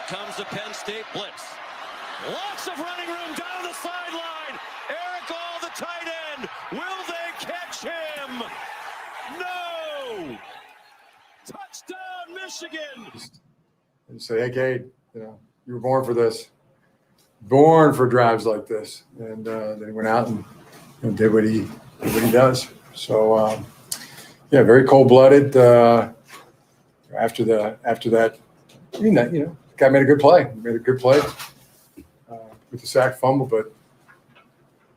comes the Penn State blitz. Lots of running room down the sideline. Eric All, the tight end. Will they catch him? No! Touchdown, Michigan! And say, hey, Cade, you were born for this. Born for drives like this. And then he went out and did what he does. So, very cold-blooded. After that, guy made a good play. With the sack fumble, but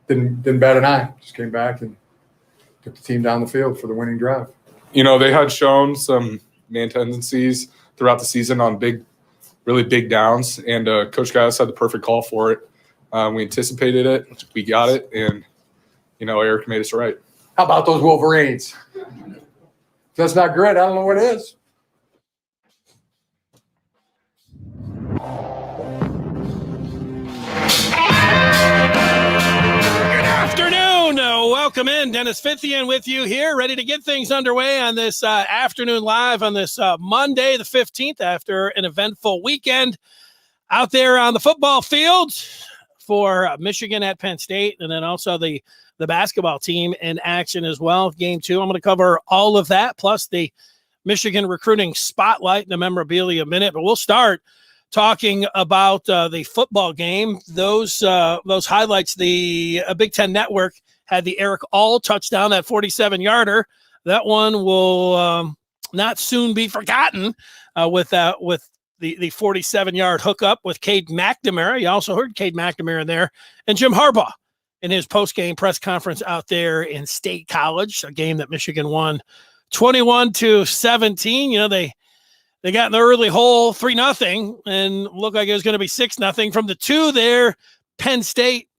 didn't bat an eye. Just came back and took the team down the field for the winning drive. They had shown some man tendencies throughout the season on really big downs, and Coach Gaius had the perfect call for it. We anticipated it, we got it, and Eric made us right. How about those Wolverines? If that's not grit, I don't know what is. Welcome in. Dennis Fithian with you here, ready to get things underway on this afternoon live on this Monday, the 15th, after an eventful weekend out there on the football field for Michigan at Penn State, and then also the basketball team in action as well. Game 2, I'm going to cover all of that, plus the Michigan recruiting spotlight and the memorabilia minute, but we'll start talking about the football game. Those highlights, the Big Ten Network had the Eric All touchdown, that 47-yarder. That one will not soon be forgotten with the 47-yard hookup with Cade McNamara. You also heard Cade McNamara there. And Jim Harbaugh in his post-game press conference out there in State College, a game that Michigan won 21-17. They got in the early hole 3-0 and looked like it was going to be 6-0 from the 2 there. Penn State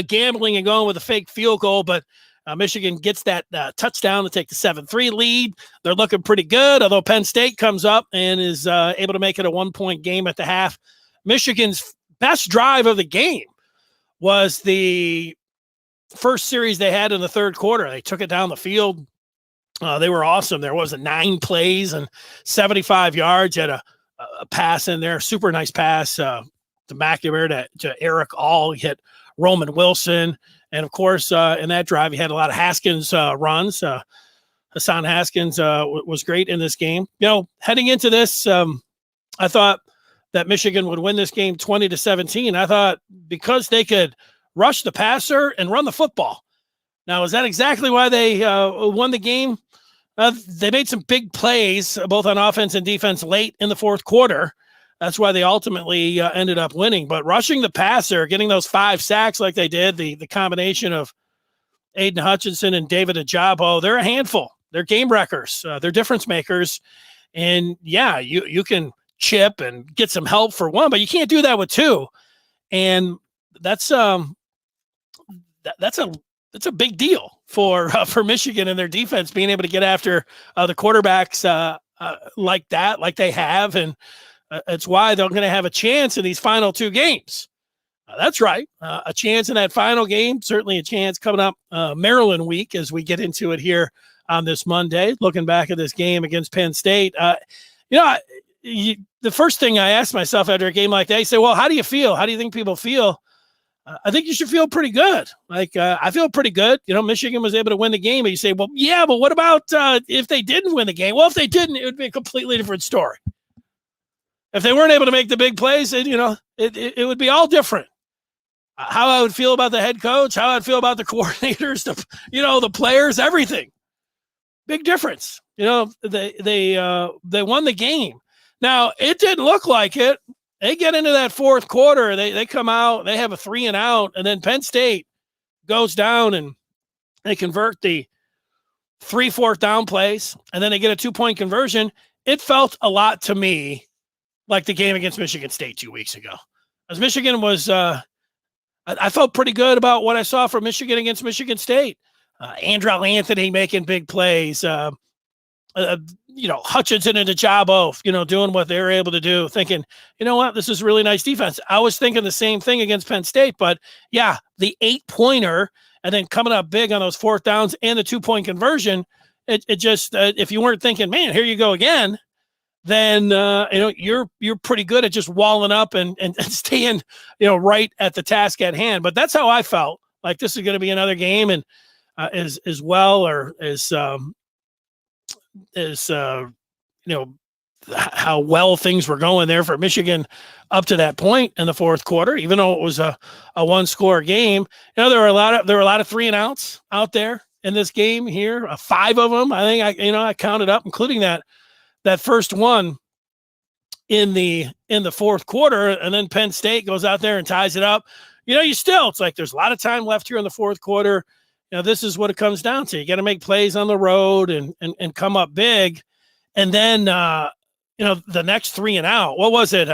gambling and going with a fake field goal, but Michigan gets that touchdown to take the 7-3 lead. They're looking pretty good, although Penn State comes up and is able to make it a 1-point game at the half. Michigan's best drive of the game was the first series they had in the third quarter. They took it down the field. They were awesome. There was 9 plays and 75 yards. Had a pass in there, super nice pass to McNamara to Eric All. He hit Roman Wilson. And, of course, in that drive, he had a lot of Haskins runs. Hassan Haskins was great in this game. Heading into this, I thought that Michigan would win this game 20-17. I thought because they could rush the passer and run the football. Now, is that exactly why they won the game? They made some big plays, both on offense and defense, late in the fourth quarter. That's why they ultimately ended up winning. But rushing the passer, getting those 5 sacks like they did, the combination of Aiden Hutchinson and David Ajabo, they're a handful. They're game wreckers. They're difference makers. And, yeah, you can chip and get some help for 1, but you can't do that with 2. And that's a big deal for Michigan and their defense, being able to get after the quarterbacks like that, like they have. And it's why they're going to have a chance in these final 2 games. That's right. A chance in that final game, certainly a chance coming up Maryland week as we get into it here on this Monday. Looking back at this game against Penn State, the first thing I asked myself after a game like that, you say, well, how do you feel? How do you think people feel? I think you should feel pretty good. I feel pretty good. Michigan was able to win the game. And you say, well, yeah, but what about if they didn't win the game? Well, if they didn't, it would be a completely different story. If they weren't able to make the big plays, it would be all different. How I would feel about the head coach, how I'd feel about the coordinators, the players, everything. Big difference. They won the game. Now, it didn't look like it. They get into that fourth quarter. They come out. They have a 3-and-out, and then Penn State goes down, and they convert the 3 fourth-down plays, and then they get a 2-point conversion. It felt a lot to me like the game against Michigan State 2 weeks ago. As Michigan was I felt pretty good about what I saw from Michigan against Michigan State. Andrell Anthony making big plays. Hutchinson and Ajabo, doing what they were able to do, thinking, you know what, this is really nice defense. I was thinking the same thing against Penn State, but yeah, the 8-pointer and then coming up big on those fourth downs and the 2-point conversion, it just, if you weren't thinking, man, here you go again, then you're pretty good at just walling up and staying right at the task at hand. But that's how I felt. Like this is going to be another game, and as well, or as how well things were going there for Michigan up to that point in the fourth quarter, even though it was a one-score game. There were a lot of 3-and-outs out there in this game here. 5 of them, I think I counted up, including that first one in the fourth quarter, and then Penn State goes out there and ties it up. It's like there's a lot of time left here in the fourth quarter. This is what it comes down to. You got to make plays on the road and come up big. And then, the next 3-and-out, what was it?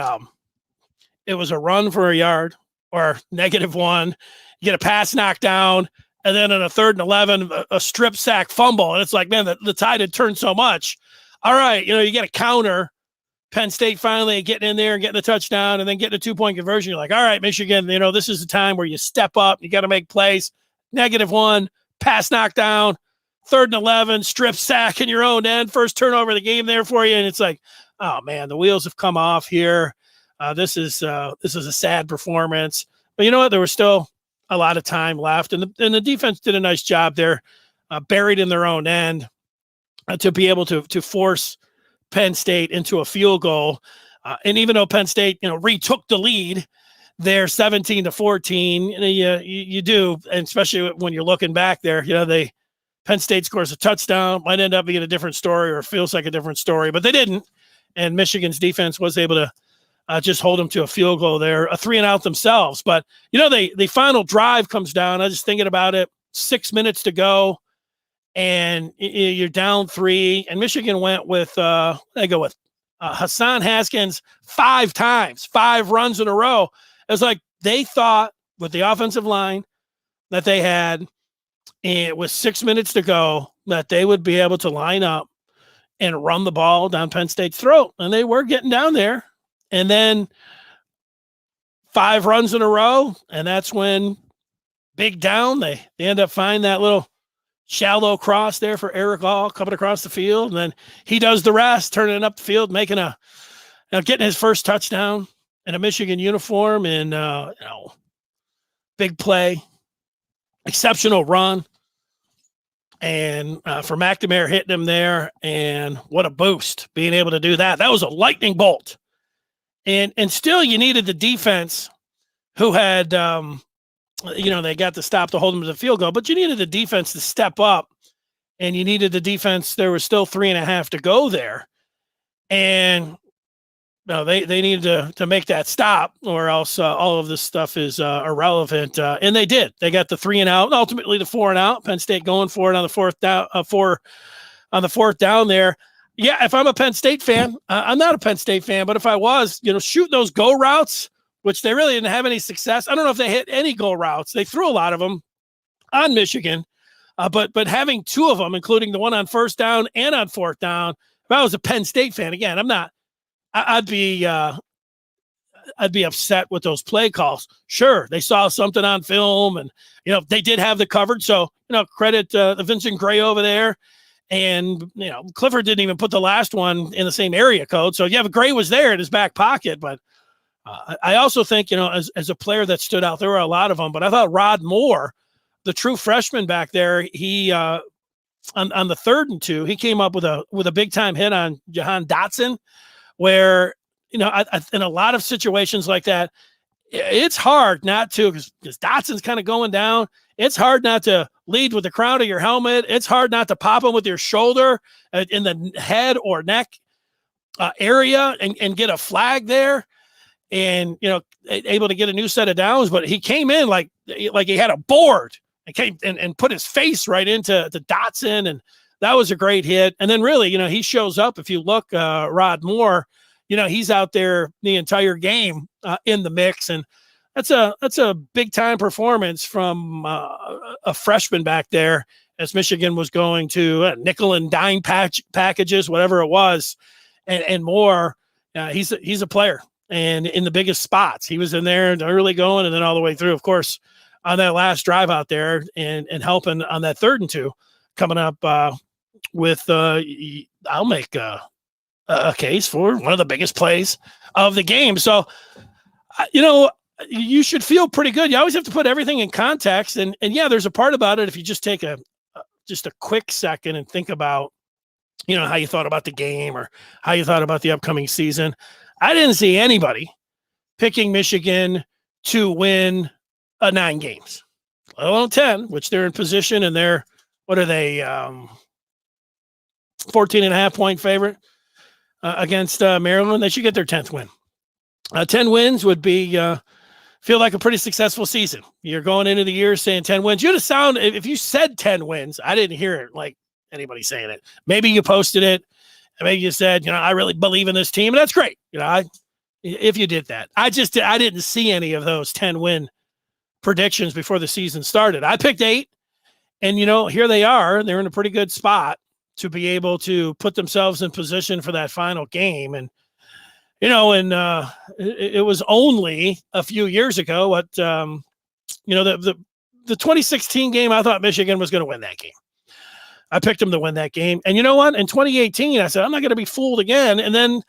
It was a run for a yard or -1. You get a pass knocked down. And then on a 3rd and 11, a strip sack fumble. And it's like, man, the tide had turned so much. All right, you get a counter. Penn State finally getting in there and getting the touchdown and then getting a 2-point conversion. You're like, all right, Michigan, this is the time where you step up. You got to make plays. -1, pass knockdown, 3rd and 11, strip sack in your own end, first turnover of the game there for you. And it's like, oh man, the wheels have come off here. This is a sad performance. But you know what? There was still a lot of time left, and the defense did a nice job there, buried in their own end, to be able to force Penn State into a field goal. And even though Penn State, retook the lead there 17-14, you do, and especially when you're looking back there, Penn State scores a touchdown, might end up being a different story, or feels like a different story, but they didn't. And Michigan's defense was able to just hold them to a field goal there, a 3-and-out themselves. But, the final drive comes down. I was just thinking about it, 6 minutes to go, and you're down 3. And Michigan went with, Hassan Haskins 5 times, 5 runs in a row. It was like they thought with the offensive line that they had, and with 6 minutes to go, that they would be able to line up and run the ball down Penn State's throat. And they were getting down there. And then 5 runs in a row, and that's when big down, they end up finding that little shallow cross there for Eric Hall coming across the field. And then he does the rest, turning it up the field, making getting his first touchdown in a Michigan uniform, and big play, exceptional run. And for McNamara hitting him there, and what a boost being able to do that. That was a lightning bolt. And still you needed the defense who had, they got to stop to hold them to the field goal, but you needed the defense to step up, and you needed the defense. There was still 3.5 to go there. And they needed to make that stop, or else all of this stuff is irrelevant. And they did. They got the 3-and-out, and ultimately the 4-and-out. Penn State going for it on the fourth down, on the fourth down there. Yeah, if I'm a Penn State fan, I'm not a Penn State fan, but if I was, shoot those go routes, which they really didn't have any success. I don't know if they hit any go routes. They threw a lot of them on Michigan, but having 2 of them, including the one on first down and on fourth down, if I was a Penn State fan, again, I'd be upset with those play calls. Sure, they saw something on film, and they did have the coverage. So credit the Vincent Gray over there. And, Clifford didn't even put the last one in the same area code. So, yeah, Gray was there in his back pocket. But I also think, as a player that stood out, there were a lot of them. But I thought Rod Moore, the true freshman back there, he on the 3rd and 2, he came up with a big-time hit on Jahan Dotson, where, in a lot of situations like that, it's hard not to, because Dotson's kind of going down. It's hard not to lead with the crown of your helmet. It's hard not to pop him with your shoulder in the head or neck area and get a flag there, and able to get a new set of downs. But he came in like he had a board and came and put his face right into Dotson, and that was a great hit. And then really, he shows up. If you look, Rod Moore, he's out there the entire game in the mix, and that's a big time performance from a freshman back there, as Michigan was going to nickel and dime packages, whatever it was, and more. He's a player, and in the biggest spots, he was in there early going, and then all the way through. Of course, on that last drive out there, and helping on that 3rd and 2 coming up with I'll make a case for one of the biggest plays of the game. So, you should feel pretty good. You always have to put everything in context. And yeah, there's a part about it. If you just take just a quick second and think about, how you thought about the game or how you thought about the upcoming season. I didn't see anybody picking Michigan to win 9 games, let alone 10, which they're in position, and they're, what are they, 14.5 point favorite against Maryland. They should get their 10th win. 10 wins would be feel like a pretty successful season. You're going into the year saying 10 wins. You'd have sounded, if you said 10 wins, I didn't hear it like anybody saying it. Maybe you posted it, and maybe you said, I really believe in this team, and that's great. If you did that, I didn't see any of those 10 win predictions before the season started. I picked 8, and here they are. They're in a pretty good spot to be able to put themselves in position for that final game. And it was only a few years ago, but the 2016 game, I thought Michigan was going to win that game. I picked them to win that game. And you know what? In 2018, I said, I'm not going to be fooled again. And then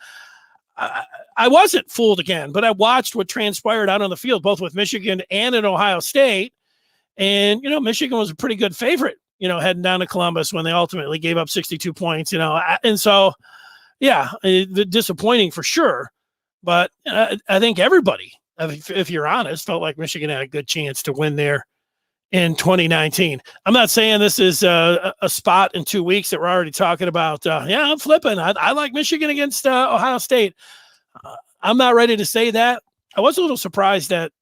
I wasn't fooled again, but I watched what transpired out on the field, both with Michigan and in Ohio State. And, Michigan was a pretty good favorite, heading down to Columbus when they ultimately gave up 62 points, and so, yeah, disappointing for sure. But I think everybody, if you're honest, felt like Michigan had a good chance to win there in 2019. I'm not saying this is a spot in 2 weeks that we're already talking about. I'm flipping. I like Michigan against Ohio State. I'm not ready to say that. I was a little surprised at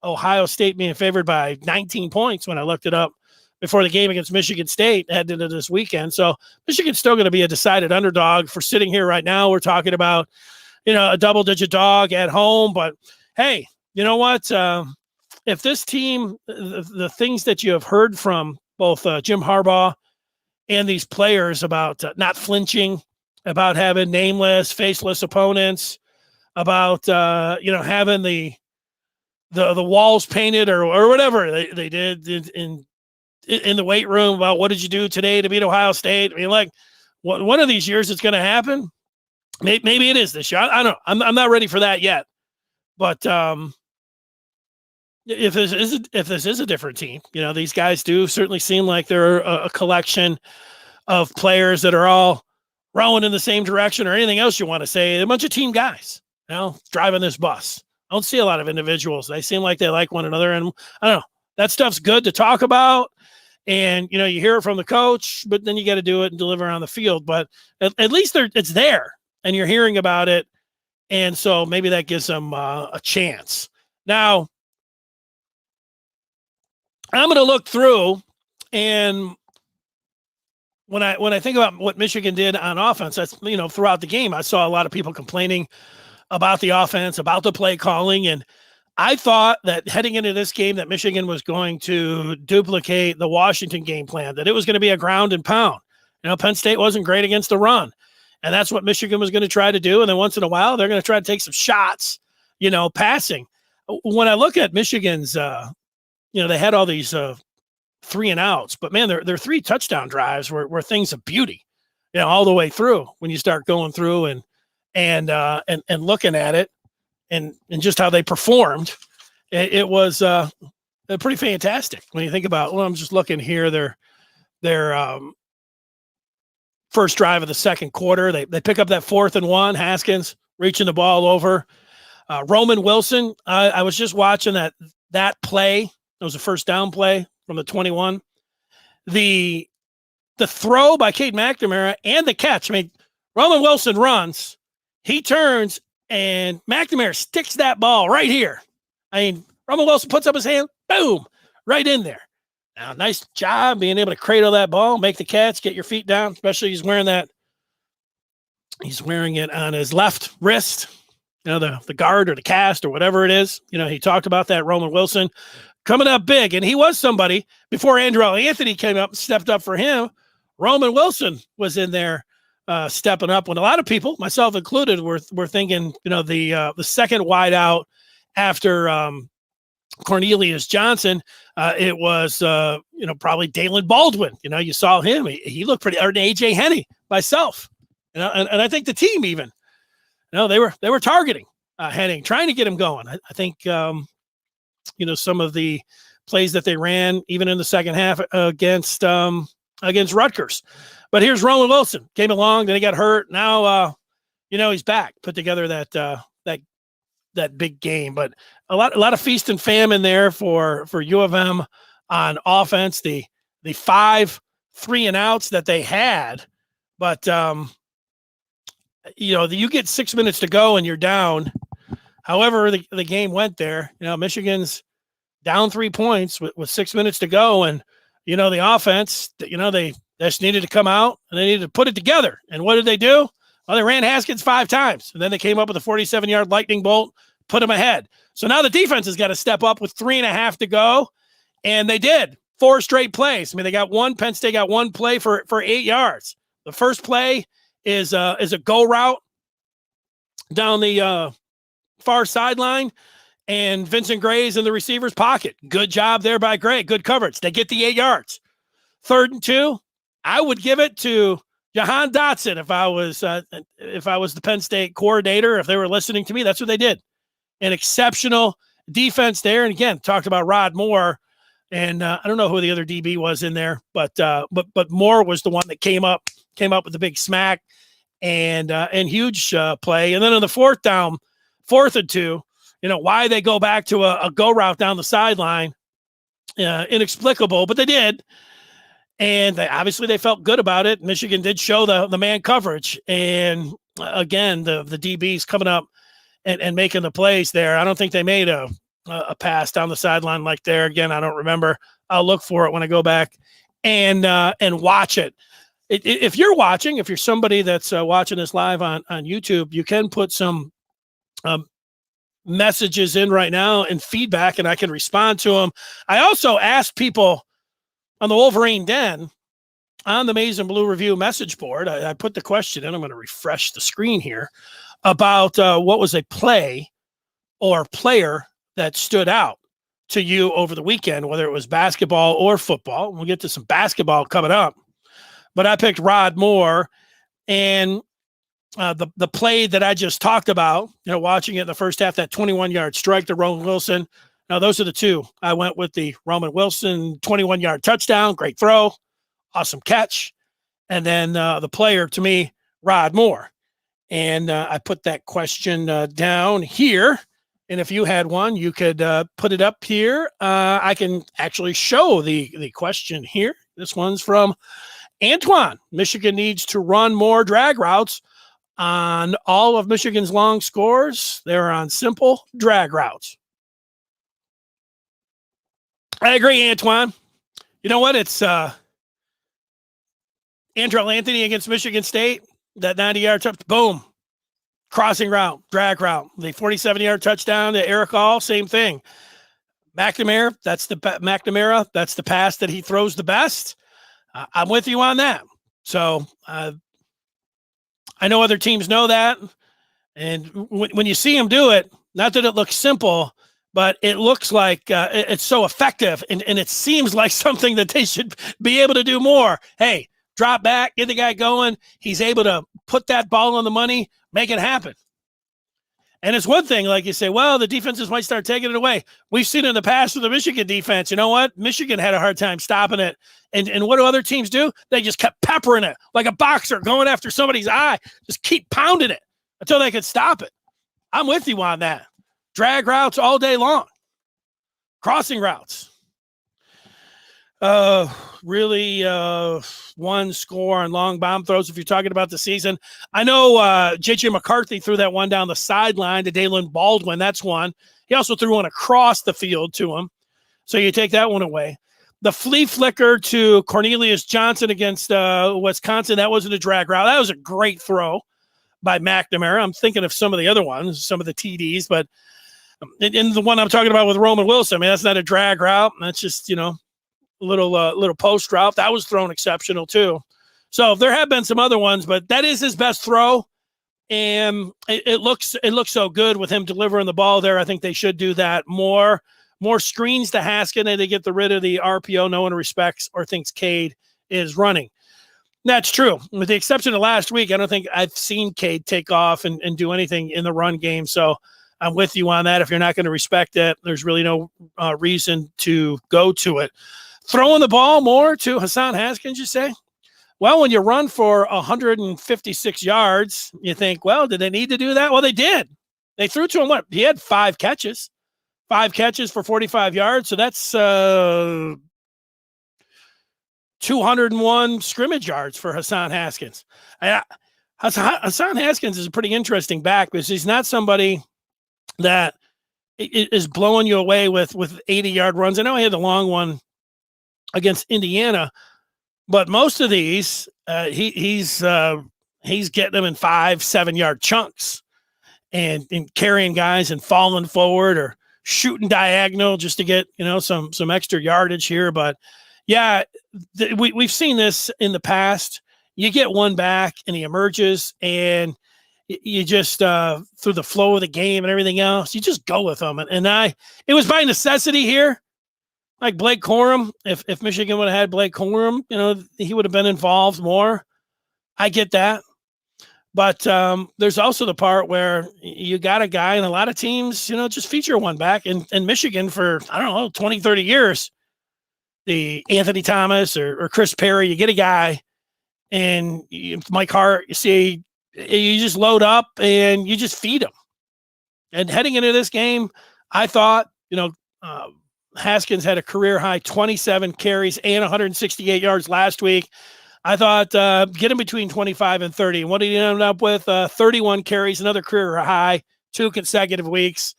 Ohio State being favored by 19 points when I looked it up before the game against Michigan State heading into this weekend. So Michigan's still going to be a decided underdog. For sitting here right now, we're talking about, a double-digit dog at home. But, hey, you know what? If this team, the things that you have heard from both Jim Harbaugh and these players about not flinching, about having nameless, faceless opponents, about, having the walls painted or whatever they did in the weight room about what did you do today to beat Ohio State. I mean, one of these years it's going to happen. Maybe it is this year. I don't know. I'm not ready for that yet. But if this is a different team, these guys do certainly seem like they're a collection of players that are all rowing in the same direction, or anything else you want to say. A bunch of team guys, driving this bus. I don't see a lot of individuals. They seem like they like one another, and I don't know. That stuff's good to talk about, and you hear it from the coach, but then you got to do it and deliver on the field. But at least it's there, and you're hearing about it, and so maybe that gives them a chance. Now, I'm going to look through, and when I think about what Michigan did on offense, that's throughout the game, I saw a lot of people complaining about the offense, about the play calling. And I thought that heading into this game that Michigan was going to duplicate the Washington game plan, that it was going to be a ground and pound. Penn State wasn't great against the run, and that's what Michigan was going to try to do. And then once in a while, they're going to try to take some shots, passing. When I look at Michigan's, they had all these 3 and outs, but man, their 3 touchdown drives were things of beauty, all the way through when you start going through and looking at it and just how they performed. It was pretty fantastic when you think about, I'm just looking here, their first drive of the second quarter, they pick up that 4th and 1, Haskins reaching the ball over. Roman Wilson, I was just watching that play. It was a first down play from the 21. The throw by Cade McNamara and the catch. I mean, Roman Wilson runs, he turns, and McNamara sticks that ball right here. I mean, Roman Wilson puts up his hand, boom, right in there. Now, nice job being able to cradle that ball, make the catch, get your feet down, especially he's wearing it on his left wrist, the guard or the cast or whatever it is. He talked about that, Roman Wilson coming up big, and he was somebody before Andrew Anthony came up and stepped up for him. Roman Wilson was in there stepping up when a lot of people, myself included, were thinking, the second wide out after Cornelius Johnson, it was, probably Dalen Baldwin. You saw him. He looked pretty, or AJ Henney, myself. And I think the team even, they were targeting Henning, trying to get him going. I think, some of the plays that they ran, even in the second half against Rutgers. But here's Roman Wilson, came along, then he got hurt. Now, he's back, put together that big game. But a lot of feast and famine there for U of M on offense. The 5 3-and-outs that they had, but you get 6 minutes to go and you're down. However, the game went there. Michigan's down 3 points with 6 minutes to go, and the offense, they just needed to come out and they needed to put it together. And what did they do? Well, they ran Haskins 5 times, and then they came up with a 47-yard lightning bolt, put them ahead. So now the defense has got to step up with 3.5 to go, and they did. 4 straight plays. I mean, Penn State got 1 play for 8 yards. The first play is a go route down the far sideline, and Vincent Gray's in the receiver's pocket. Good job there by Gray. Good coverage. They get the 8 yards. 3rd and 2, I would give it to Jahan Dotson if I was the Penn State coordinator. If they were listening to me, that's what they did. An exceptional defense there. And again, talked about Rod Moore, and I don't know who the other DB was in there, but Moore was the one that came up with the big smack and huge play. And then on the 4th and 2, why they go back to a go route down the sideline, inexplicable, but they did. And they felt good about it. Michigan did show the man coverage. And again, the DBs coming up and making the plays there. I don't think they made a pass down the sideline like there. Again, I don't remember. I'll look for it when I go back and watch it. If you're watching, if you're somebody that's watching this live on YouTube, you can put some messages in right now and feedback, and I can respond to them. I also asked people on the Wolverine Den on the Maize and Blue Review message board. I put the question in. I'm going to refresh the screen here about what was a play or player that stood out to you over the weekend, whether it was basketball or football. We'll get to some basketball coming up, but I picked Rod Moore, and the play that I just talked about, watching it in the first half, that 21-yard strike to Roman Wilson. Now, those are the two. I went with the Roman Wilson 21-yard touchdown, great throw, awesome catch. And then the player, to me, Rod Moore. And I put that question down here. And if you had one, you could put it up here. I can actually show the question here. This one's from Antoine. Michigan needs to run more drag routes on all of Michigan's long scores. They're on simple drag routes. I agree, Antoine. You know what? It's Andrell Anthony against Michigan State. That 90-yard touch, boom. Crossing route, drag route. The 47-yard touchdown to Eric All, same thing. McNamara, that's the pass that he throws the best. I'm with you on that. So I know other teams know that. And when you see him do it, not that it looks simple, but it looks like it's so effective. And it seems like something that they should be able to do more. Hey, drop back, get the guy going. He's able to put that ball on the money, make it happen. And it's one thing, like you say, well, the defenses might start taking it away. We've seen in the past with the Michigan defense, you know what? Michigan had a hard time stopping it. And what do other teams do? They just kept peppering it like a boxer going after somebody's eye. Just keep pounding it until they could stop it. I'm with you on that. Drag routes all day long. Crossing routes. Really one score on long bomb throws if you're talking about the season. I know J.J. McCarthy threw that one down the sideline to Dalen Baldwin. That's one. He also threw one across the field to him. So you take that one away. The flea flicker to Cornelius Johnson against Wisconsin, that wasn't a drag route. That was a great throw by McNamara. I'm thinking of some of the other ones, some of the TDs, but in the one I'm talking about with Roman Wilson, I mean, that's not a drag route. That's just, little post route that was thrown exceptional too. So there have been some other ones, but that is his best throw, and it looks so good with him delivering the ball there. I think they should do that more screens to Haskins, and they get rid of the RPO no one respects or thinks Cade is running. That's true. With the exception of last week, I don't think I've seen Cade take off and do anything in the run game. So I'm with you on that. If you're not going to respect it, there's really no reason to go to it. Throwing the ball more to Hassan Haskins, you say? Well, when you run for 156 yards, you think, well, did they need to do that? Well, they did. They threw to him what? He had 5 catches. 5 catches for 45 yards. So that's 201 scrimmage yards for Hassan Haskins. Hassan Haskins is a pretty interesting back because he's not somebody that is blowing you away with 80-yard runs. I know he had the long one against Indiana, but most of these he's getting them in 5-7 yard chunks and carrying guys and falling forward or shooting diagonal just to get some extra yardage here. But yeah, we've seen this in the past. You get one back and he emerges, and you just through the flow of the game and everything else, you just go with them. And it was by necessity here. Like Blake Corum, if Michigan would have had Blake Corum, he would have been involved more. I get that. But there's also the part where you got a guy, and a lot of teams, just feature one back. And Michigan for, 20, 30 years, the Anthony Thomas or Chris Perry, you get a guy, and Mike Hart, you see, you just load up and you just feed him. And heading into this game, I thought, Haskins had a career high 27 carries and 168 yards last week. I thought get him between 25 and 30. And what did he end up with? 31 carries, another career high, 2 consecutive weeks.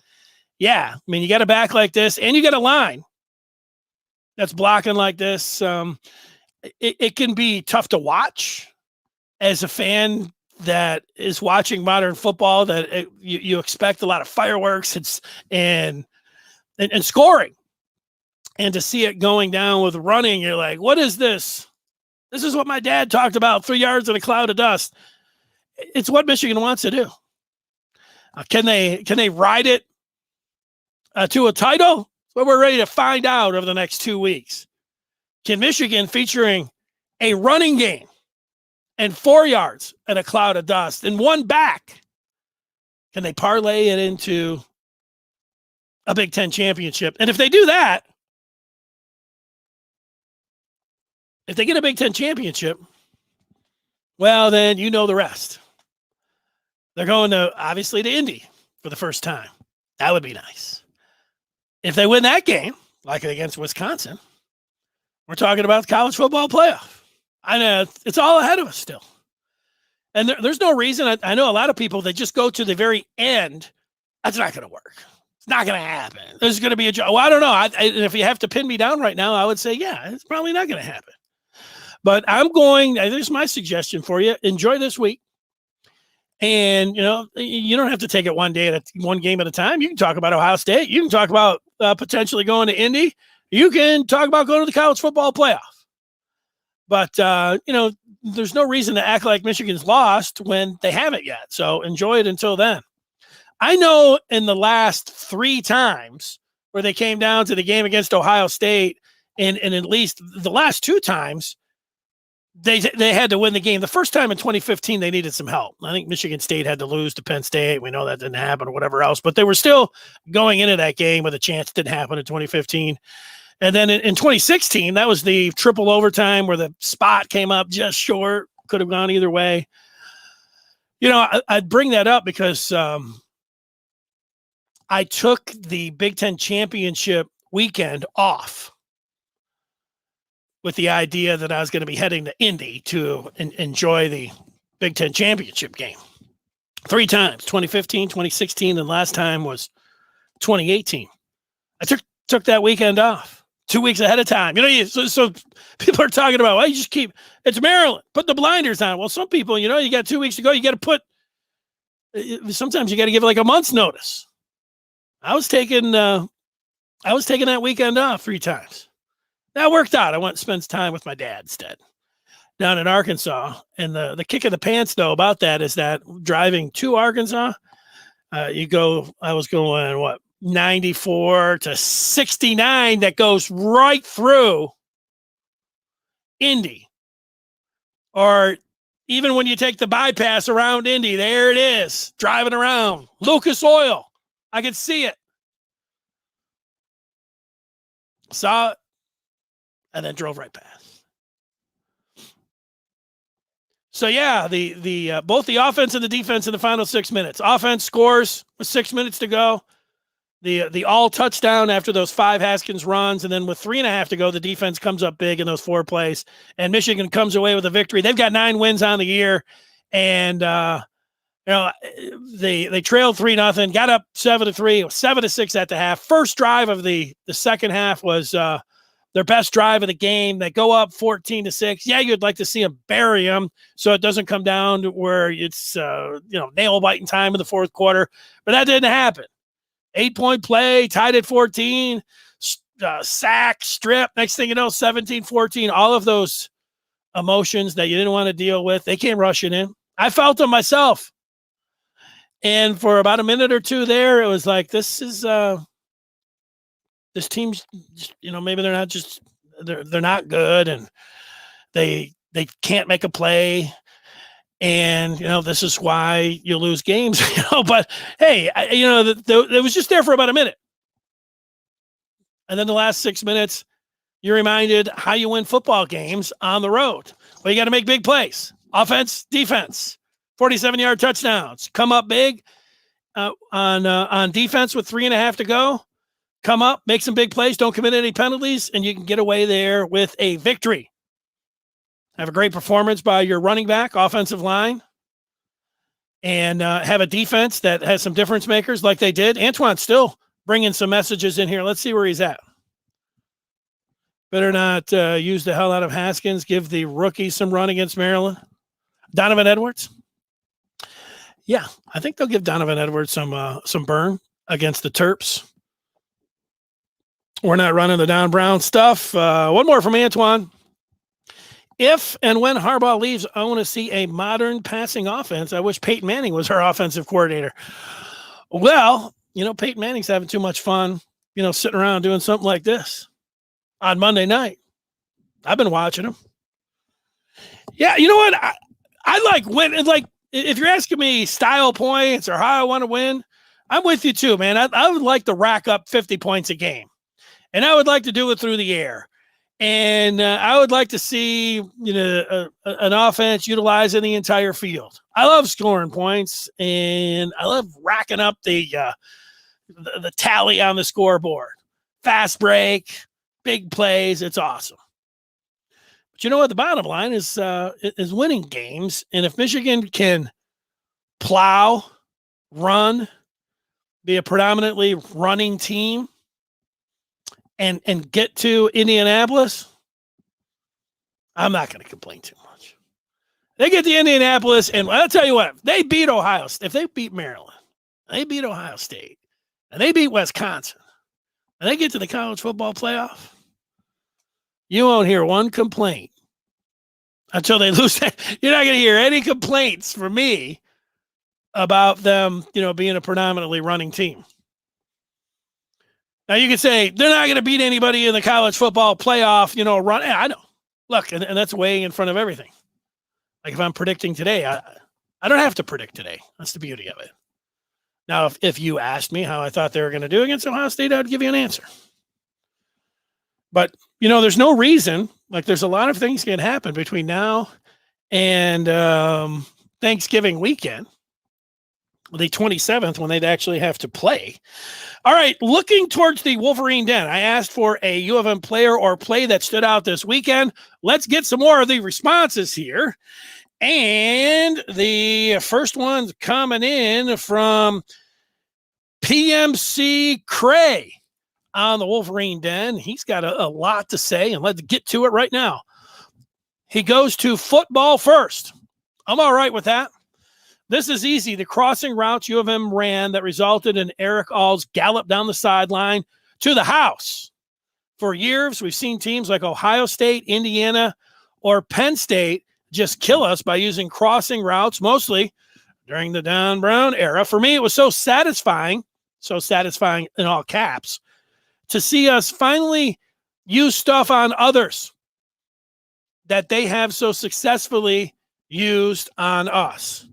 Yeah, you got a back like this, and you got a line that's blocking like this. It can be tough to watch as a fan that is watching modern football, that you expect a lot of fireworks and scoring. And to see it going down with running, you're like, what is this? This is what my dad talked about, 3 yards in a cloud of dust. It's what Michigan wants to do. Can they ride it to a title? Well, we're ready to find out over the next 2 weeks. Can Michigan, featuring a running game and 4 yards in a cloud of dust and one back, can they parlay it into a Big Ten championship? And if they do that, if they get a Big Ten championship, well, then the rest. They're going obviously to Indy for the first time. That would be nice. If they win that game, like against Wisconsin, we're talking about the college football playoff. I know it's all ahead of us still. And there's no reason. I know a lot of people, they just go to the very end. That's not going to work. It's not going to happen. There's going to be well, I don't know. If you have to pin me down right now, I would say, yeah, it's probably not going to happen. But there's my suggestion for you. Enjoy this week. And, you don't have to take it one game at a time. You can talk about Ohio State. You can talk about potentially going to Indy. You can talk about going to the college football playoff. But, there's no reason to act like Michigan's lost when they haven't yet. So enjoy it until then. I know in the last 3 times where they came down to the game against Ohio State, and at least the last 2 times, they had to win the game. The first time in 2015, they needed some help. I think Michigan State had to lose to Penn State. We know that didn't happen or whatever else, but they were still going into that game with a chance. It didn't happen in 2015. And then in 2016, that was the triple overtime where the spot came up just short. Could have gone either way. I'd bring that up because I took the Big Ten championship weekend off with the idea that I was going to be heading to Indy to enjoy the Big Ten championship game. 3 times, 2015, 2016, and last time was 2018. I took that weekend off 2 weeks ahead of time. So people are talking about, well, you just it's Maryland, put the blinders on. Well, some people, you got 2 weeks to go. You got to sometimes you got to give like a month's notice. I was taking that weekend off 3 times. That worked out. I went and spent time with my dad instead down in Arkansas. And the kick of the pants, though, about that is that driving to Arkansas, I was going, 94 to 69 that goes right through Indy. Or even when you take the bypass around Indy, there it is, driving around. Lucas Oil. I could see it. Saw it, and then drove right past. So yeah, the both the offense and the defense in the final 6 minutes. Offense scores with 6 minutes to go. The all touchdown after those 5 Haskins runs, and then with 3.5 to go, the defense comes up big in those 4 plays, and Michigan comes away with a victory. They've got 9 wins on the year, and they trailed 3-0, got up 7-3, 7-6 at the half. First drive of the second half was their best drive of the game. They go up 14-6. Yeah, you'd like to see them bury them so it doesn't come down to where it's nail biting time in the fourth quarter, but that didn't happen. 8-point play, tied at 14, sack, strip. Next thing you know, 17-14. All of those emotions that you didn't want to deal with, they came rushing in. I felt them myself. And for about a minute or two there, it was like, this team's, maybe they're not just, they're not good, and they can't make a play. And, this is why you lose games, but hey, it was just there for about a minute. And then the last 6 minutes, you're reminded how you win football games on the road. Well, you got to make big plays. Offense, defense, 47-yard touchdowns. Come up big on defense with 3.5 to go. Come up, make some big plays, don't commit any penalties, and you can get away there with a victory. Have a great performance by your running back, offensive line, and have a defense that has some difference makers like they did. Antoine's still bringing some messages in here. Let's see where he's at. Better not use the hell out of Haskins. Give the rookie some run against Maryland. Donovan Edwards. Yeah, I think they'll give Donovan Edwards some burn against the Terps. We're not running the Don Brown stuff. One more from Antoine. If and when Harbaugh leaves, I want to see a modern passing offense. I wish Peyton Manning was our offensive coordinator. Well, Peyton Manning's having too much fun, sitting around doing something like this on Monday night. I've been watching him. Yeah, you know what? I like win. Like, if you're asking me style points or how I want to win, I'm with you too, man. I would like to rack up 50 points a game, and I would like to do it through the air. And I would like to see, an offense utilizing the entire field. I love scoring points, and I love racking up the tally on the scoreboard. Fast break, big plays. It's awesome. But you know what? The bottom line is winning games. And if Michigan can plow, run, be a predominantly running team, and get to Indianapolis, I'm not going to complain too much. They get to Indianapolis, and I'll tell you what, they beat Ohio State. If they beat Maryland, they beat Ohio State, and they beat Wisconsin, and they get to the college football playoff, you won't hear one complaint until they lose. You're not going to hear any complaints from me about them, being a predominantly running team. Now, you could say they're not going to beat anybody in the college football playoff, run. Yeah, I know. Look, and that's way in front of everything. Like, if I'm predicting today, I don't have to predict today. That's the beauty of it. Now, if you asked me how I thought they were going to do against Ohio State, I'd give you an answer. But, there's no reason. Like, there's a lot of things can happen between now and Thanksgiving weekend, the 27th, when they'd actually have to play. All right, looking towards the Wolverine Den, I asked for a U of M player or play that stood out this weekend. Let's get some more of the responses here. And the first one's coming in from PMC Cray on the Wolverine Den. He's got a lot to say, and let's get to it right now. He goes to football first. I'm all right with that. This is easy. The crossing routes U of M ran that resulted in Eric All's gallop down the sideline to the house. For years, we've seen teams like Ohio State, Indiana, or Penn State just kill us by using crossing routes, mostly during the Don Brown era. For me, it was so satisfying in all caps, to see us finally use stuff on others. that they have so successfully used on us.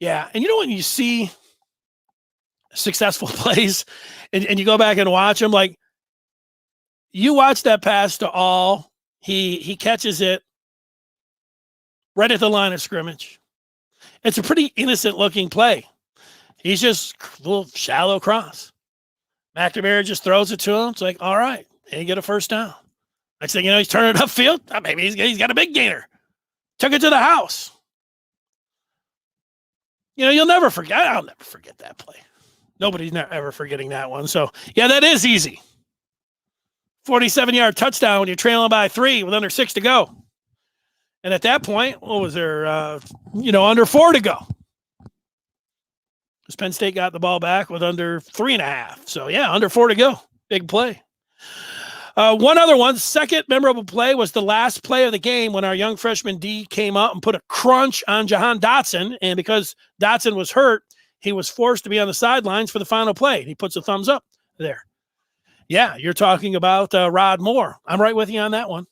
Yeah. And you know, when you see successful plays and you go back and watch them, like you watch that pass to All, he catches it right at the line of scrimmage. It's a pretty innocent looking play. He's just a little shallow cross. McNamara just throws it to him. It's like, all right, and you get a first down. Next thing you know, he's turning it upfield. Maybe he's got a big gainer. Took it to the house. You know, you'll never forget. I'll never forget that play. Nobody's ever forgetting that one. So, yeah, that is easy. 47-yard touchdown when you're trailing by 3 with under 6 to go. And at that point, what was there? Under 4 to go. Because Penn State got the ball back with under 3.5. So, yeah, under 4 to go. Big play. One other one, second memorable play was the last play of the game when our young freshman D came up and put a crunch on Jahan Dotson. And because Dotson was hurt, he was forced to be on the sidelines for the final play. He puts a thumbs up there. Yeah, you're talking about Rod Moore. I'm right with you on that one.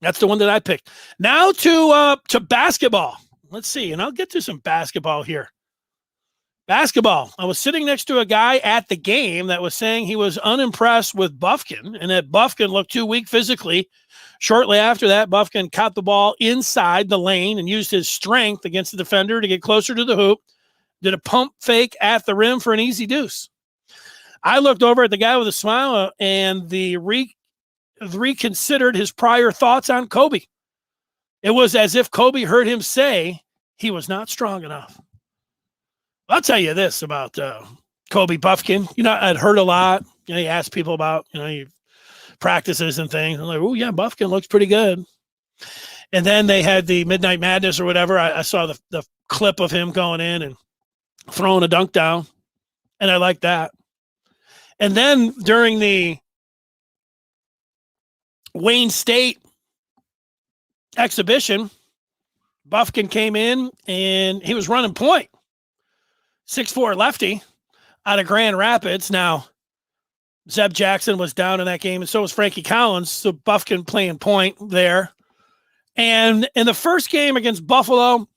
That's the one that I picked. Now to basketball. Let's see, and I'll get to some basketball here. Basketball. I was sitting next to a guy at the game that was saying he was unimpressed with Bufkin and that Bufkin looked too weak physically. Shortly after that, Bufkin caught the ball inside the lane and used his strength against the defender to get closer to the hoop. Did a pump fake at the rim for an easy deuce. I looked over at the guy with a smile and reconsidered his prior thoughts on Kobe. It was as if Kobe heard him say he was not strong enough. I'll tell you this about Kobe Bufkin. You know, I'd heard a lot. You know, he asked people about, practices and things. I'm like, oh, yeah, Bufkin looks pretty good. And then they had the Midnight Madness or whatever. I saw the clip of him going in and throwing a dunk down, and I liked that. And then during the Wayne State exhibition, Bufkin came in, and he was running point. 6'4" lefty out of Grand Rapids. Now, Zeb Jackson was down in that game, and so was Frankie Collins. So Bufkin playing point there. And in the first game against Buffalo,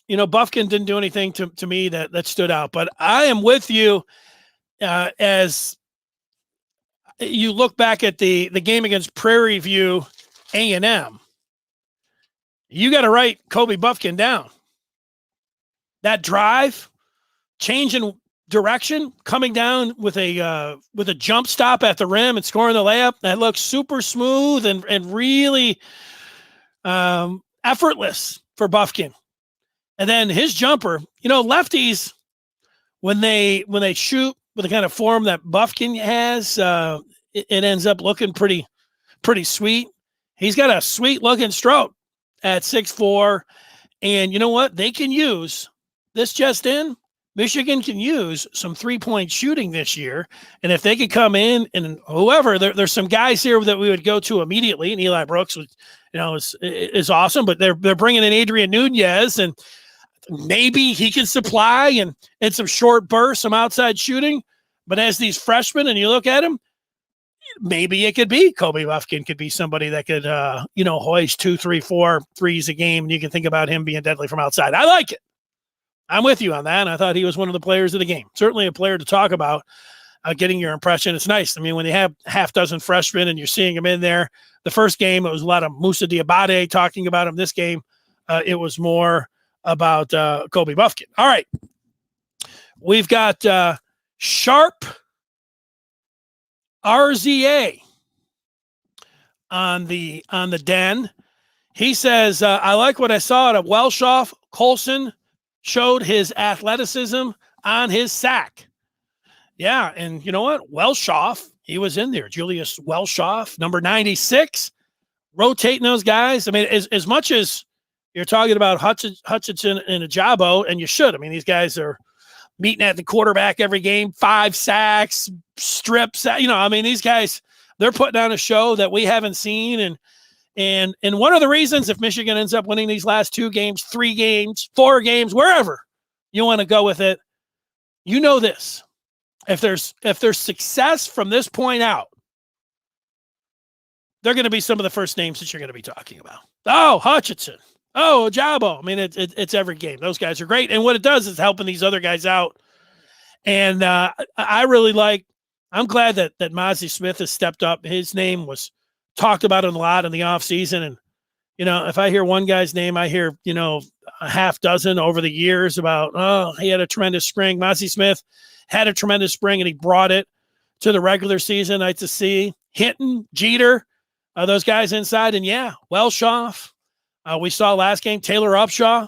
Bufkin didn't do anything to me that stood out. But I am with you as you look back at the game against Prairie View A&M. You got to write Kobe Bufkin down. That drive, changing direction, coming down with a jump stop at the rim and scoring the layup, that looks super smooth and really effortless for Bufkin. And then his jumper, lefties, when they shoot with the kind of form that Bufkin has, it ends up looking pretty sweet. He's got a sweet looking stroke at 6'4", and you know what? They can use this just in. Michigan can use some 3-point shooting this year. And if they could come in and whoever, there's some guys here that we would go to immediately. And Eli Brooks, is awesome, but they're bringing in Adrian Nunez, and maybe he can supply and some short bursts, some outside shooting. But as these freshmen, and you look at him, maybe it could be Kobe Bufkin could be somebody that could, hoist 2, 3, 4 threes a game. And you can think about him being deadly from outside. I like it. I'm with you on that. I thought he was one of the players of the game. Certainly a player to talk about, getting your impression. It's nice. I mean, when you have half dozen freshmen and you're seeing them in there, the first game, it was a lot of Moussa Diabate talking about him. This game, it was more about Kobe Bufkin. All right. We've got Sharp RZA on the den. He says, I like what I saw at a Welshoff. Colson showed his athleticism on his sack. Yeah, and you know what? Welshoff, he was in there. Julius Welshoff, number 96, rotating those guys. I mean, as much as you're talking about Hutchinson and Ajabo, and you should. I mean, these guys are meeting at the quarterback every game, 5 sacks, strips. These guys, they're putting on a show that we haven't seen. And one of the reasons, if Michigan ends up winning these last 2 games, 3 games, 4 games, wherever you want to go with it, this. If there's success from this point out, they're going to be some of the first names that you're going to be talking about. Oh, Hutchinson. Oh, Jabo. I mean, it's every game. Those guys are great. And what it does is helping these other guys out. And I really I'm glad that Mozzie Smith has stepped up. His name was talked about a lot in the offseason. And, if I hear one guy's name, I hear, a half dozen over the years about, he had a tremendous spring. Mozzie Smith had a tremendous spring, and he brought it to the regular season. Nice to see Hinton, Jeter, those guys inside. And, Welshoff. We saw last game, Taylor Upshaw.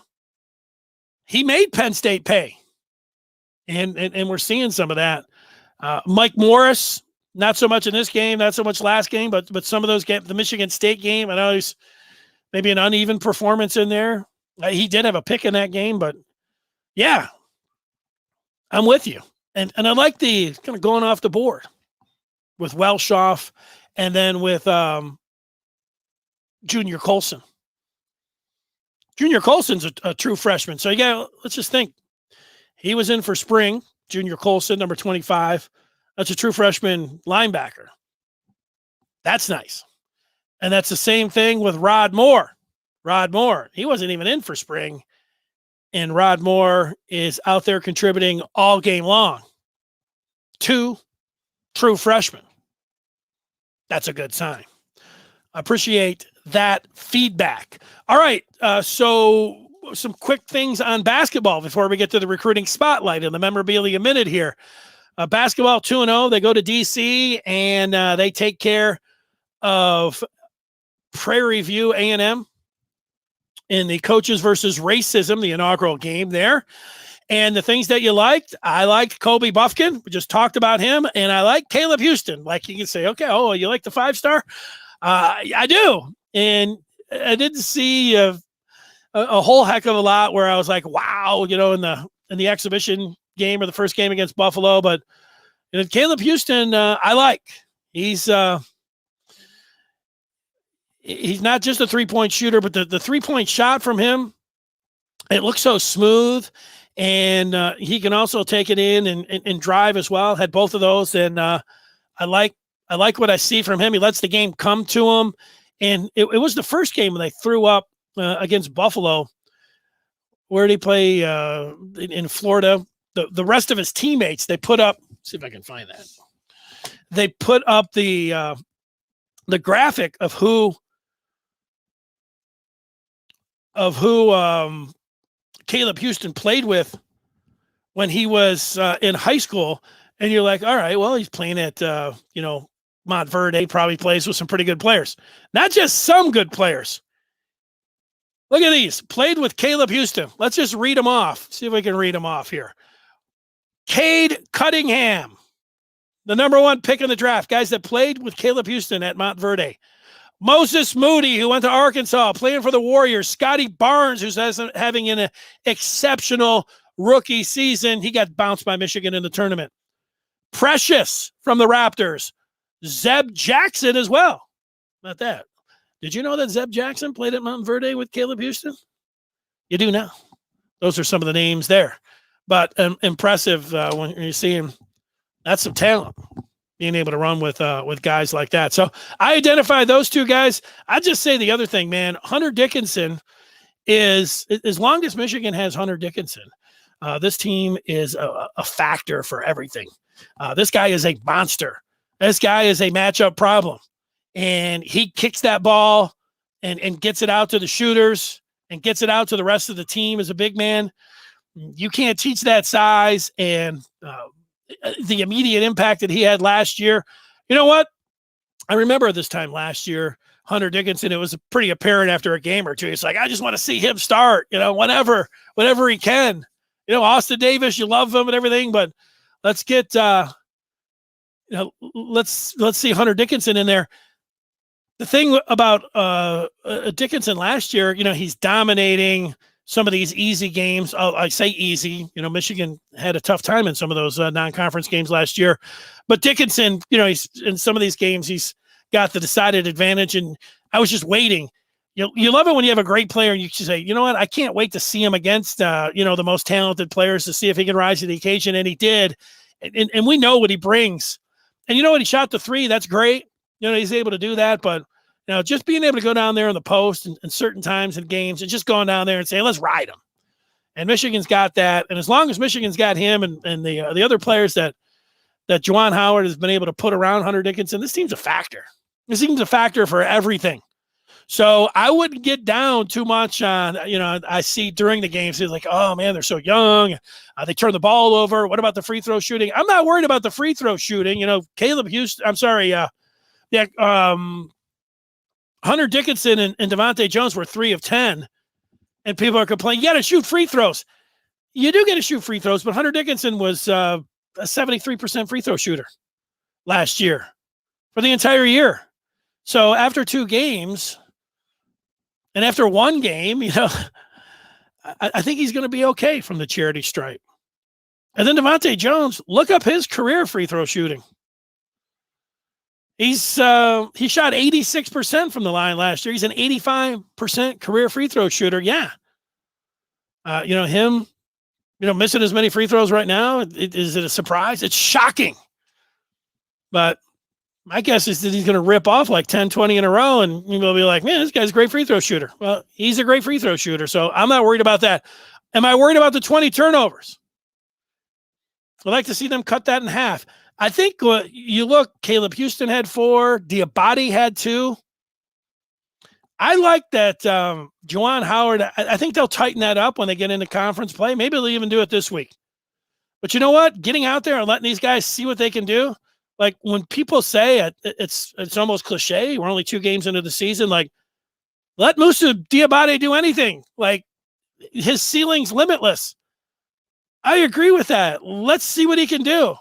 He made Penn State pay. And we're seeing some of that. Mike Morris, not so much in this game, not so much last game, but some of those games, the Michigan State game, I know he's maybe an uneven performance in there. He did have a pick in that game, but yeah, I'm with you. And I like the kind of going off the board with Welshoff and then with Junior Colson. Junior Colson's a true freshman. So let's just think. He was in for spring, Junior Colson, number 25. That's a true freshman linebacker. That's nice. And that's the same thing with Rod Moore. Rod Moore, he wasn't even in for spring. And Rod Moore is out there contributing all game long. 2 true freshmen. That's a good sign. I appreciate that feedback. All right, so some quick things on basketball before we get to the recruiting spotlight and the memorabilia minute here. Basketball 2-0. They go to DC and they take care of Prairie View A&M in the coaches versus racism, the inaugural game there. And the things that you liked, I liked Kobe Buffkin. We just talked about him. And I like Caleb Houston. Like you can say, okay, you like the 5-star? I do. And I didn't see a whole heck of a lot where I was like, wow, in the exhibition game or the first game against Buffalo. But Caleb Houston, I like. He's not just a 3-point shooter, but the 3-point shot from him, it looks so smooth. And he can also take it in and drive as well. Had both of those. And I like what I see from him. He lets the game come to him. And it was the first game when they threw up against Buffalo. Where did he play in Florida? The rest of his teammates, they put up, see if I can find that. They put up the graphic of who Caleb Houston played with when he was in high school. And you're like, all right, well, he's playing at, Montverde, probably plays with some pretty good players. Not just some good players. Look at these. Played with Caleb Houston. Let's just read them off. See if we can read them off here. Cade Cunningham, the number 1 pick in the draft. Guys that played with Caleb Houston at Montverde. Moses Moody, who went to Arkansas, playing for the Warriors. Scotty Barnes, who's having an exceptional rookie season. He got bounced by Michigan in the tournament. Precious from the Raptors. Zeb Jackson as well. Not that. Did you know that Zeb Jackson played at Montverde with Caleb Houston? You do now. Those are some of the names there. But impressive when you see him. That's some talent, being able to run with guys like that. So I identify those 2 guys. I'd just say the other thing, man, Hunter Dickinson is, as long as Michigan has Hunter Dickinson, this team is a factor for everything. This guy is a monster. This guy is a matchup problem. And he kicks that ball and gets it out to the shooters and gets it out to the rest of the team as a big man. You can't teach that size and the immediate impact that he had last year. You know what? I remember this time last year, Hunter Dickinson, it was pretty apparent after a game or two. It's like, I just want to see him start, whenever he can. Austin Davis, you love him and everything, but let's get let's see Hunter Dickinson in there. The thing about Dickinson last year, he's dominating some of these easy games. I say easy, Michigan had a tough time in some of those non-conference games last year, but Dickinson, he's in some of these games, he's got the decided advantage. And I was just waiting. You love it when you have a great player and you say, you know what, I can't wait to see him against, the most talented players to see if he can rise to the occasion. And he did. And we know what he brings. And what, he shot the 3. That's great. He's able to do that. But just being able to go down there in the post and certain times in games and just going down there and saying, let's ride them. And Michigan's got that. And as long as Michigan's got him and the other players that Juwan Howard has been able to put around Hunter Dickinson, this team's a factor. This team's a factor for everything. So I wouldn't get down too much on, I see during the games, it's like, oh man, they're so young. They turn the ball over. What about the free throw shooting? I'm not worried about the free throw shooting. Caleb Houston, Hunter Dickinson and Devontae Jones were 3 of 10. And people are complaining, you got to shoot free throws. You do get to shoot free throws, but Hunter Dickinson was a 73% free throw shooter last year for the entire year. So after 2 games, and after 1 game, I think he's going to be okay from the charity stripe. And then Devontae Jones, look up his career free throw shooting. He shot 86% from the line last year. He's an 85% career free throw shooter. Yeah. Him, missing as many free throws right now. Is it a surprise? It's shocking. But my guess is that he's going to rip off like 10, 20 in a row, and you'll be like, man, this guy's a great free throw shooter. Well, he's a great free throw shooter, so I'm not worried about that. Am I worried about the 20 turnovers? I'd like to see them cut that in half. I think you look, Caleb Houston had 4, Diabate had 2. I like that Juwan Howard, I think they'll tighten that up when they get into conference play. Maybe they'll even do it this week. But you know what? Getting out there and letting these guys see what they can do, like when people say it's almost cliche, we're only 2 games into the season, like let Moussa Diabate do anything. Like his ceiling's limitless. I agree with that. Let's see what he can do.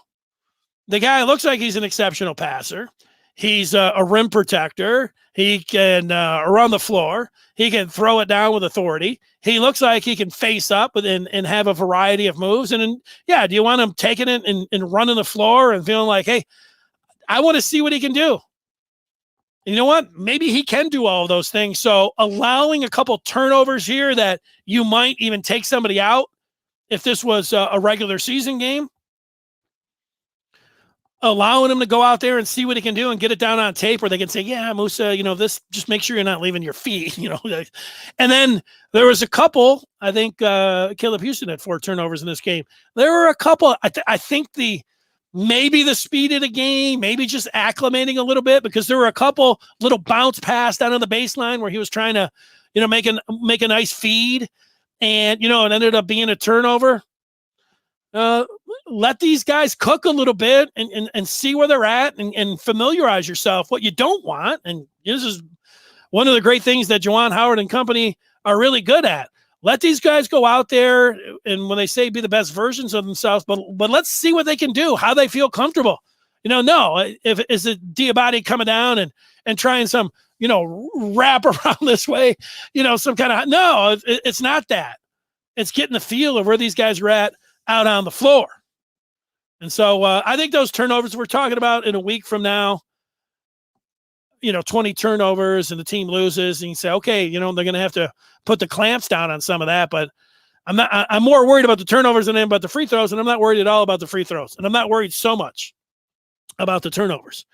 The guy looks like he's an exceptional passer. He's a rim protector. He can run the floor. He can throw it down with authority. He looks like he can face up and have a variety of moves. And do you want him taking it and running the floor and feeling like, hey, I want to see what he can do. And you know what? Maybe he can do all of those things. So allowing a couple turnovers here that you might even take somebody out if this was a regular season game, allowing him to go out there and see what he can do and get it down on tape where they can say, yeah, Moussa, this, just make sure you're not leaving your feet, And then there was a couple, I think Caleb Houston had 4 turnovers in this game. There were a couple, I think maybe the speed of the game, maybe just acclimating a little bit, because there were a couple little bounce pass down on the baseline where he was trying to, make a nice feed and, it ended up being a turnover. Let these guys cook a little bit and see where they're at and familiarize yourself what you don't want. And this is one of the great things that Juwan Howard and company are really good at. Let these guys go out there, and when they say be the best versions of themselves, but let's see what they can do, how they feel comfortable. If is it Diabate coming down and trying some, wrap around this way, some kind of, no, it's not that. It's getting the feel of where these guys are at out on the floor. And so I think those turnovers we're talking about in a week from now, 20 turnovers and the team loses, and you say, okay, they're going to have to put the clamps down on some of that, but I'm more worried about the turnovers than about the free throws. And I'm not worried at all about the free throws. And I'm not worried so much about the turnovers.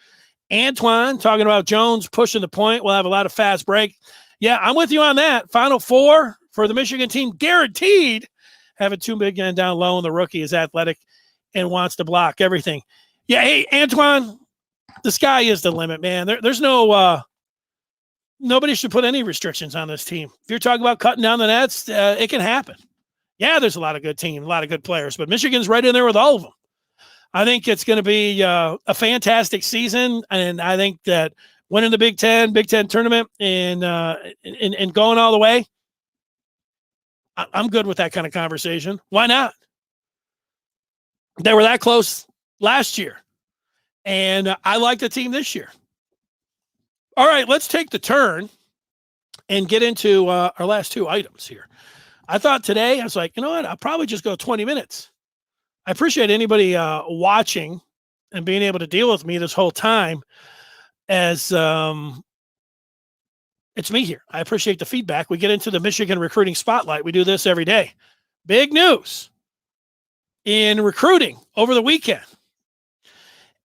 Antoine talking about Jones pushing the point. We'll have a lot of fast break. Yeah, I'm with you on that. Final 4 for the Michigan team, guaranteed. Having 2 big men down low, and the rookie is athletic and wants to block everything. Yeah, hey, Antoine, the sky is the limit, man. There's no nobody should put any restrictions on this team. If you're talking about cutting down the nets, it can happen. Yeah, there's a lot of good teams, a lot of good players, but Michigan's right in there with all of them. I think it's going to be a fantastic season, and I think that winning the Big Ten tournament and going all the way, I'm good with that kind of conversation. Why not? They were that close last year, and I like the team this year. All right, let's take the turn and get into our last 2 items here. I thought today, I was like, you know what? I'll probably just go 20 minutes. I appreciate anybody watching and being able to deal with me this whole time as it's me here. I appreciate the feedback. We get into the Michigan recruiting spotlight. We do this every day. Big news in recruiting over the weekend.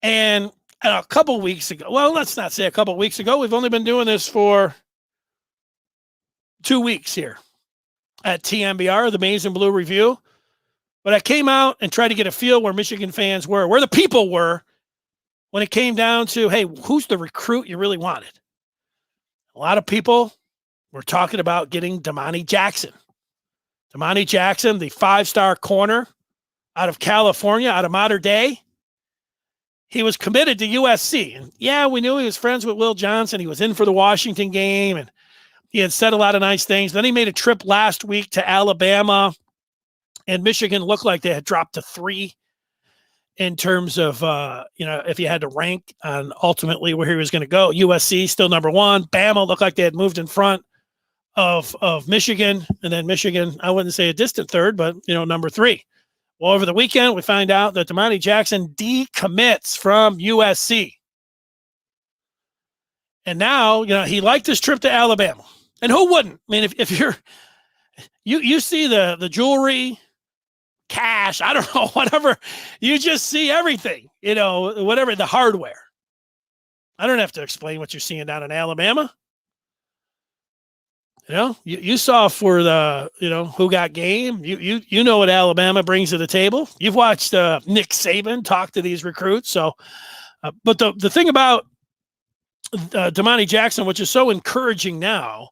And And a couple weeks ago, well, let's not say a couple weeks ago. We've only been doing this for 2 weeks here at TMBR, the Maize and Blue Review. But I came out and tried to get a feel where Michigan fans were, where the people were when it came down to, hey, who's the recruit you really wanted? A lot of people were talking about getting Damani Jackson. Damani Jackson, the 5-star corner out of California, out of Mater Dei. He was committed to USC. And yeah, we knew he was friends with Will Johnson. He was in for the Washington game, and he had said a lot of nice things. Then he made a trip last week to Alabama, and Michigan looked like they had dropped to 3 in terms of, if you had to rank on ultimately where he was going to go. USC still number 1. Bama looked like they had moved in front of Michigan, and then Michigan, I wouldn't say a distant third, but, number 3. Well, over the weekend, we find out that Damani Jackson decommits from USC. And now, he liked his trip to Alabama. And who wouldn't? I mean, if you see the jewelry, cash, I don't know, whatever, you just see everything, whatever, the hardware. I don't have to explain what you're seeing down in Alabama. You saw for the, who got game. You know what Alabama brings to the table. You've watched Nick Saban talk to these recruits. So, but the thing about Damani Jackson, which is so encouraging now,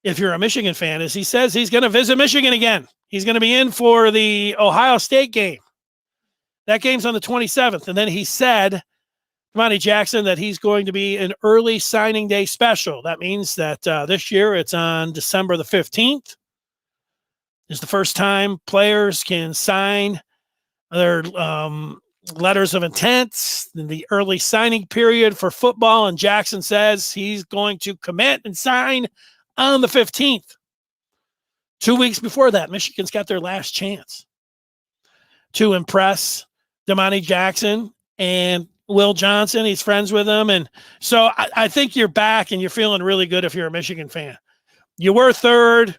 if you're a Michigan fan, is he says he's going to visit Michigan again. He's going to be in for the Ohio State game. That game's on the 27th. And then he said, Damani Jackson, that he's going to be an early signing day special. That means that this year it's on December the 15th. It's the first time players can sign their letters of intent in the early signing period for football. And Jackson says he's going to commit and sign on the 15th. 2 weeks before that, Michigan's got their last chance to impress Damani Jackson and Will Johnson. He's friends with him. And so I think you're back and you're feeling really good if you're a Michigan fan. You were 3rd.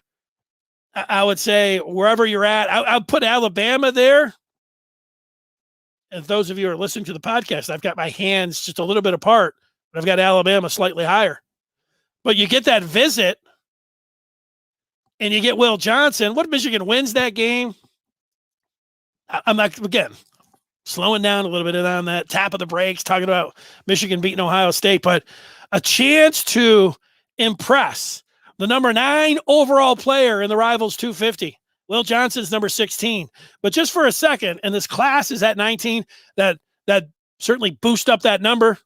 I would say wherever you're at, I'll put Alabama there. And those of you who are listening to the podcast, I've got my hands just a little bit apart, but I've got Alabama slightly higher. But you get that visit and you get Will Johnson. What if Michigan wins that game? I'm not, again, slowing down a little bit on that tap of the brakes, talking about Michigan beating Ohio State, but a chance to impress the number 9 overall player in the Rivals 250. Will Johnson's number 16. But just for a second, and this class is at 19, that certainly boost up that number.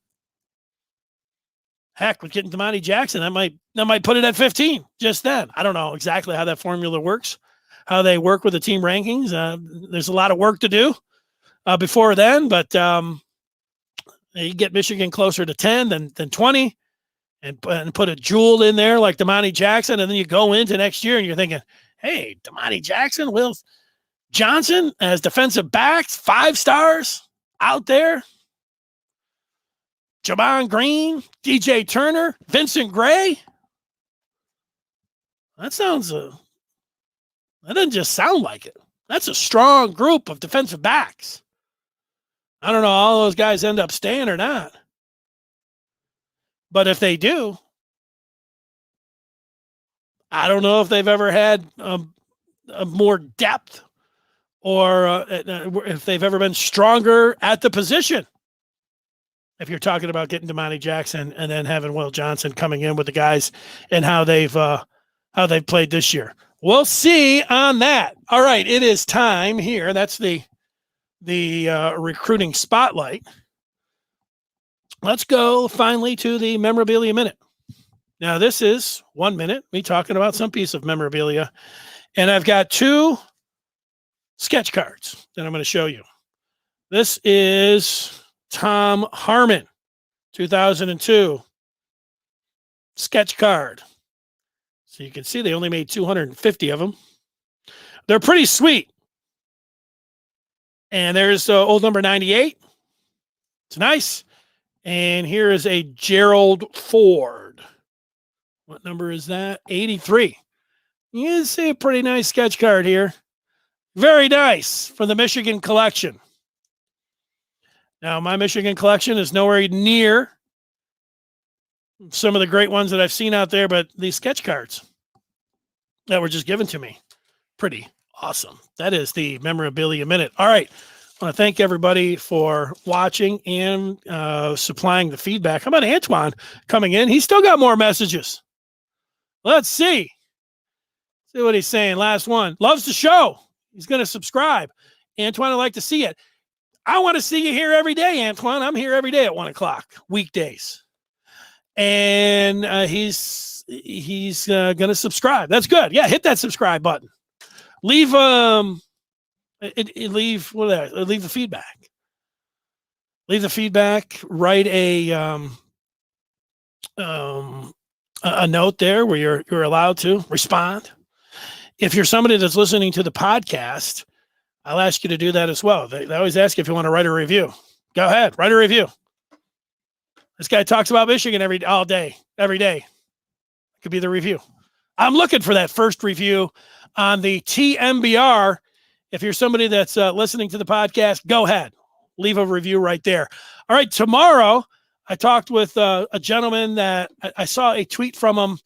Heck, with getting Damani Jackson, that might put it at 15 just then. I don't know exactly how that formula works, how they work with the team rankings. There's a lot of work to do before then, but you get Michigan closer to 10 than 20 and put a jewel in there like Damani Jackson, and then you go into next year and you're thinking, hey, Damani Jackson, Will Johnson as defensive backs, 5 stars out there. Javon Green, DJ Turner, Vincent Gray. That doesn't just sound like it. That's a strong group of defensive backs. I don't know all those guys end up staying or not. But if they do, I don't know if they've ever had a more depth or if they've ever been stronger at the position. If you're talking about getting Damani Jackson and then having Will Johnson coming in with the guys and how they've played this year. We'll see on that. All right, it is time here. That's the recruiting spotlight. Let's go finally to the memorabilia minute. Now, this is 1 minute, me talking about some piece of memorabilia. And I've got 2 sketch cards that I'm going to show you. This is Tom Harmon, 2002 sketch card. So you can see they only made 250 of them. They're pretty sweet. And there's old number 98. It's nice. And here is a Gerald Ford. What number is that? 83. You can see a pretty nice sketch card here. Very nice from the Michigan collection. Now, my Michigan collection is nowhere near some of the great ones that I've seen out there, but these sketch cards that were just given to me, pretty awesome. That is the Memorabilia Minute. All right. I want to thank everybody for watching and supplying the feedback. How about Antoine coming in? He's still got more messages. Let's see. See what he's saying. Last one. Loves the show. He's going to subscribe. Antoine, I'd like to see it. I want to see you here every day, Antoine. I'm here every day at 1 o'clock, weekdays. And he's going to subscribe. That's good. Yeah, hit that subscribe button. Leave leave the feedback. Leave the feedback. Write a note there where you're allowed to respond. If you're somebody that's listening to the podcast, I'll ask you to do that as well. They always ask if you want to write a review. Go ahead, write a review. This guy talks about Michigan every day. Could be the review. I'm looking for that first review on the TMBR. If you're somebody that's listening to the podcast, go ahead. Leave a review right there. All right, tomorrow I talked with a gentleman that I saw a tweet from him,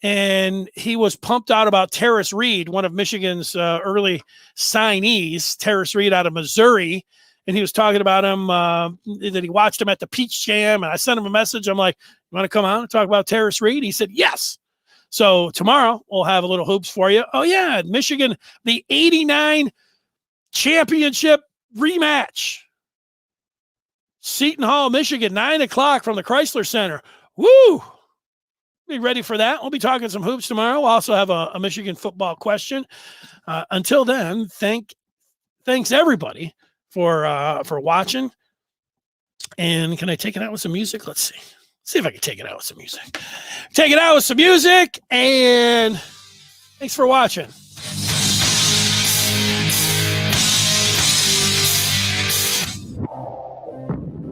and he was pumped out about Terrace Reed, one of Michigan's early signees, Terrace Reed out of Missouri. And he was talking about him, that he watched him at the Peach Jam. And I sent him a message. I'm like, you want to come on and talk about Terrace Reed? He said, yes. So tomorrow we'll have a little hoops for you. Oh, yeah, Michigan, the 89 championship rematch. Seton Hall, Michigan, 9 o'clock from the Chrysler Center. Woo! Be ready for that. We'll be talking some hoops tomorrow. We'll also have a Michigan football question. Until then, thanks everybody for watching. And can I take it out with some music? Let's see. See if I can take it out with some music. Take it out with some music, and thanks for watching.